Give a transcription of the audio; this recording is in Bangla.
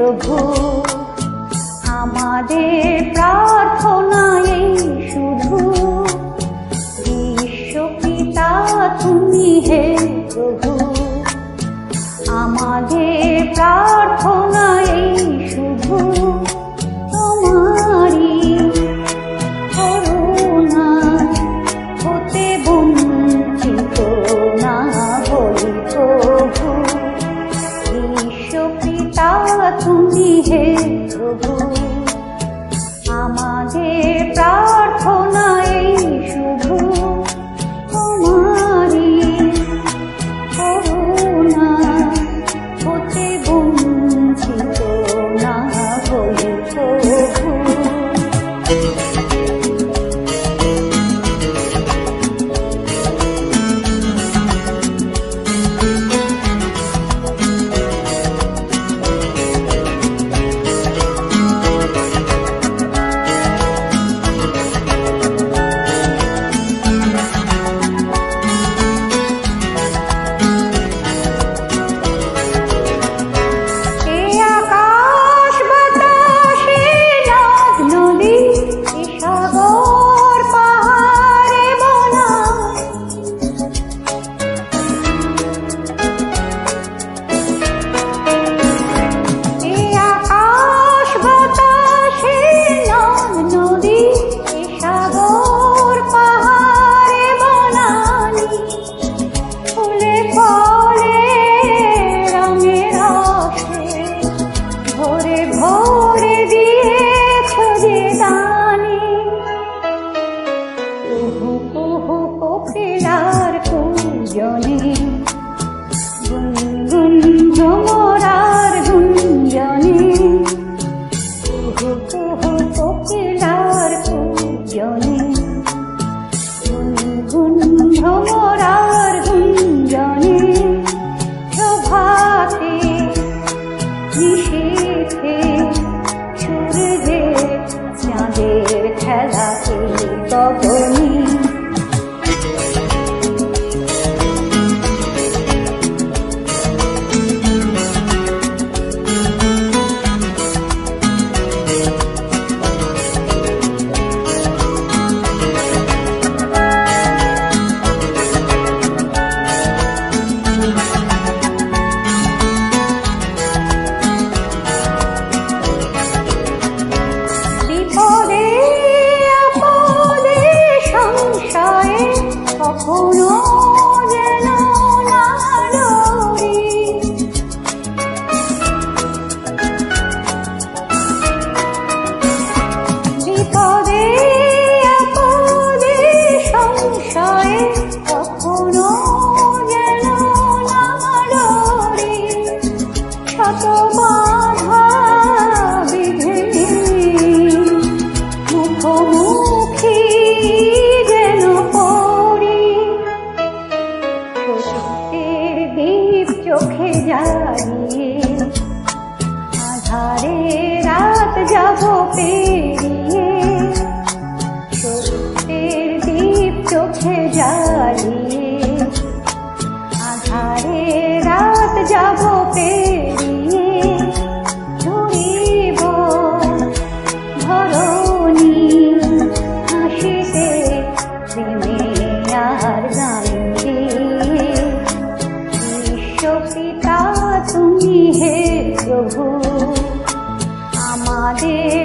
প্রভু আমাদের প্রার্থনা এই শুধু বিশ্বপিতা তুমি হে প্রভু আমাদের প্রার্থনা এই শুধু তোমারই করুণা হতে বঞ্চিত না হই প্রভু বিশ্বপিতা তুমি হে প্রভু আমাদের প্রার্থনা এই শুধু তোমারই করুণা হতে বঞ্চিত না হই প্রভু গুনগুন ভ্রমরার গুঞ্জনে কুহু কুহু কোকিলার কুঞ্জনে গুনগুন ভ্রমরার গুঞ্জনে প্রভাতে নিশীথে সূর্যে চাঁদের খেলাতে গগনে কখনো যেন না ডরি বিপদে আপদে সংশয়ে কখনো যেন না ডরি শত বাধা বিঘ্নে মুখোমুখি যেন চোখে জ্বালিয়ে আধারে রাত যাব পেরিয়ে সত্যের দীপ চোখে জ্বালিয়ে আধারে রাত যাব পেরিয়ে ধরিব ধরণী হাসিতে প্রেমে আর গানে পিতা তুমি হে প্রভু আমাদের